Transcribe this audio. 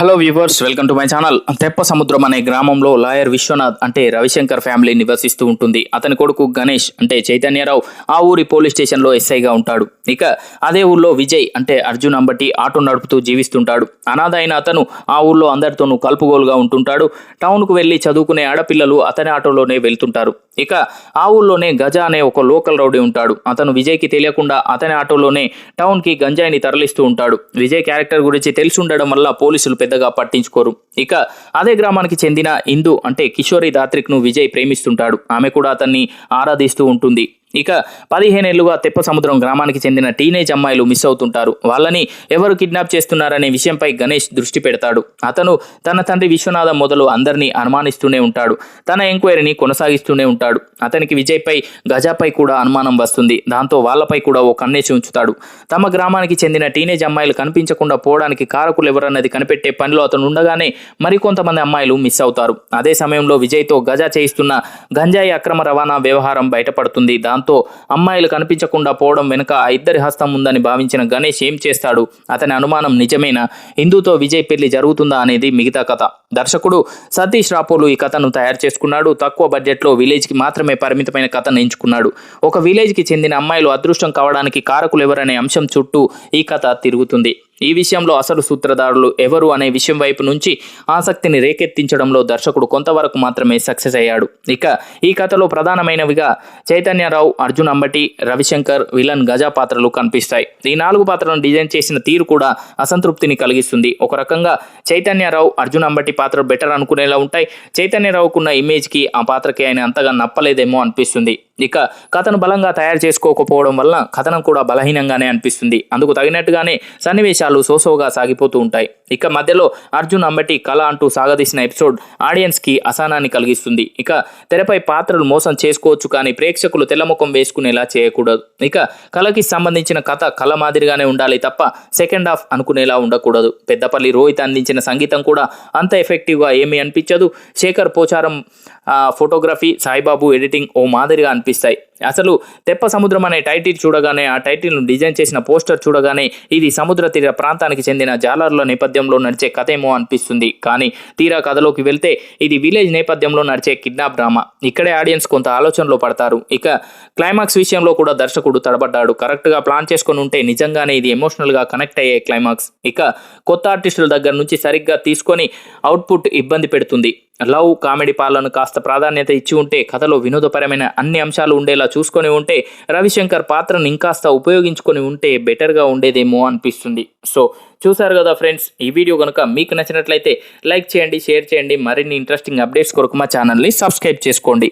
Hello viewers, welcome to my channel. తెప్ప సముద్రం అనే గ్రామంలో లాయర్ విశ్వనాథ్ అంటే రవిశంకర్ ఫ్యామిలీ నివసిస్తూ ఉంటుంది. అతని కొడుకు గణేష్ అంటే చైతన్యరావు ఆ ఊరి పోలీస్ స్టేషన్లో ఎస్ఐగా ఉంటాడు. ఇక అదే ఊళ్ళో విజయ్ అంటే అర్జున్ అంబటి ఆటో నడుపుతూ జీవిస్తుంటాడు. అనాథ అయిన అతను ఆ ఊళ్ళో అందరితోనూ కలుపుగోలుగా ఉంటుంటాడు. టౌన్కు వెళ్లి చదువుకునే ఆడపిల్లలు అతని ఆటోలోనే వెళ్తుంటారు. ఇక ఆ ఊళ్ళోనే గజ అనే ఒక లోకల్ రౌడీ ఉంటాడు. అతను విజయ్కి తెలియకుండా అతని ఆటోలోనే టౌన్కి గంజాయిని తరలిస్తూ ఉంటాడు. విజయ్ క్యారెక్టర్ గురించి తెలిసి ఉండడం వల్ల పోలీసులు పెద్దగా పట్టించుకోరు. ఇక అదే గ్రామానికి చెందిన ఇందు అంటే కిషోరి దాత్రిక్ ను విజయ్ ప్రేమిస్తుంటాడు. ఆమె కూడా అతన్ని ఆరాధిస్తూ ఉంటుంది. ఇక 15 ఏళ్లుగా తెప్ప సముద్రం గ్రామానికి చెందిన టీనేజ్ అమ్మాయిలు మిస్ అవుతుంటారు. వాళ్ళని ఎవరు కిడ్నాప్ చేస్తున్నారనే విషయంపై గణేష్ దృష్టి పెడతాడు. అతను తన తండ్రి విశ్వనాథం మొదలు అందరినీ అనుమానిస్తూనే ఉంటాడు. తన ఎంక్వైరీని కొనసాగిస్తూనే ఉంటాడు. అతనికి విజయ్పై గజాపై కూడా అనుమానం వస్తుంది. దాంతో వాళ్ళపై కూడా ఓ కన్నేసి ఉంచుతాడు. తమ గ్రామానికి చెందిన టీనేజ్ అమ్మాయిలు కనిపించకుండా పోవడానికి కారకులు ఎవరన్నది కనిపెట్టే పనిలో అతను ఉండగానే మరికొంతమంది అమ్మాయిలు మిస్ అవుతారు. అదే సమయంలో విజయ్తో గజా చేయిస్తున్న గంజాయి అక్రమ రవాణా వ్యవహారం బయటపడుతుంది. దాంతో అమ్మాయిలు కనిపించకుండా పోవడం వెనుక ఆ ఇద్దరి హస్తం ఉందని భావించిన గణేష్ ఏం చేస్తాడు? అతని అనుమానం నిజమేనా? హిందూతో విజయ్ పెళ్లి జరుగుతుందా అనేది మిగతా కథ. దర్శకుడు సతీష్ రాపోలు ఈ కథను తయారు చేసుకున్నాడు. తక్కువ బడ్జెట్లో విలేజ్కి మాత్రమే పరిమితమైన కథను ఎంచుకున్నాడు. ఒక విలేజ్కి చెందిన అమ్మాయిలు అదృష్టం కావడానికి కారకులు ఎవరనే అంశం చుట్టూ ఈ కథ తిరుగుతుంది. ఈ విషయంలో అసలు సూత్రధారులు ఎవరు అనే విషయం వైపు నుంచి ఆసక్తిని రేకెత్తించడంలో దర్శకుడు కొంతవరకు మాత్రమే సక్సెస్ అయ్యాడు. ఇక ఈ కథలో ప్రధానమైనవిగా చైతన్యరావు, అర్జున్ అంబటి, రవిశంకర్, విలన్ గజా పాత్రలు కనిపిస్తాయి. ఈ 4 పాత్రలను డిజైన్ చేసిన తీరు కూడా అసంతృప్తిని కలిగిస్తుంది. ఒక రకంగా చైతన్యరావు, అర్జున్ అంబటి పాత్ర బెటర్ అనుకునేలా ఉంటాయి. చైతన్యరావుకున్న ఇమేజ్కి ఆ పాత్రకి ఆయన అంతగా నప్పలేదేమో అనిపిస్తుంది. ఇక కథను బలంగా తయారు చేసుకోకపోవడం వల్ల కథనం కూడా బలహీనంగానే అనిపిస్తుంది. అందుకు తగినట్టుగానే సన్నివేశాలు సోసోగా సాగిపోతూ ఉంటాయి. ఇక మధ్యలో అర్జున్ అంబటి కళ అంటూ సాగదీసిన ఎపిసోడ్ ఆడియన్స్కి అసహనాన్ని కలిగిస్తుంది. ఇక తెరపై పాత్రలు మోసం చేసుకోవచ్చు, కానీ ప్రేక్షకులు తెల్లముఖం వేసుకునేలా చేయకూడదు. ఇక కళకి సంబంధించిన కథ కళ మాదిరిగానే ఉండాలి తప్ప సెకండ్ హాఫ్ అనుకునేలా ఉండకూడదు. పెద్దపల్లి రోహిత్ అందించిన సంగీతం కూడా అంత ఎఫెక్టివ్గా ఏమీ అనిపించదు. శేఖర్ పోచారం ఫోటోగ్రఫీ, సాయిబాబు ఎడిటింగ్ ఓ మాదిరిగా అనిపిస్తాయి. అసలు తెప్ప సముద్రం అనే టైటిల్ చూడగానే, ఆ టైటిల్ను డిజైన్ చేసిన పోస్టర్ చూడగానే ఇది సముద్ర తీర ప్రాంతానికి చెందిన జాలర్ల నేపథ్యంలో నడిచే కథ ఏమో అనిపిస్తుంది. కానీ తీరా కథలోకి వెళ్తే ఇది విలేజ్ నేపథ్యంలో నడిచే కిడ్నాప్ డ్రామా. ఇక్కడే ఆడియన్స్ కొంత ఆలోచనలో పడతారు. ఇక క్లైమాక్స్ విషయంలో కూడా దర్శకుడు తడబడ్డాడు. కరెక్ట్గా ప్లాన్ చేసుకొని ఉంటే నిజంగానే ఇది ఎమోషనల్గా కనెక్ట్ అయ్యే క్లైమాక్స్. ఇక కొత్త ఆర్టిస్టుల దగ్గర నుంచి సరిగ్గా తీసుకొని అవుట్పుట్ ఇబ్బంది పెడుతుంది. లవ్, కామెడీ పార్లను కాస్త ప్రాధాన్యత ఇచ్చి ఉంటే, కథలో వినోదపరమైన అన్ని అంశాలు ఉండేలా చూసుకొని ఉంటే, రవిశంకర్ పాత్రను ఇంకాస్త ఉపయోగించుకొని ఉంటే బెటర్గా ఉండేదేమో అనిపిస్తుంది. సో చూసారు కదా ఫ్రెండ్స్, ఈ వీడియో కనుక మీకు నచ్చినట్లయితే లైక్ చేయండి, షేర్ చేయండి. మరిన్ని ఇంట్రెస్టింగ్ అప్డేట్స్ కొరకు మా ఛానల్ని సబ్స్క్రైబ్ చేసుకోండి.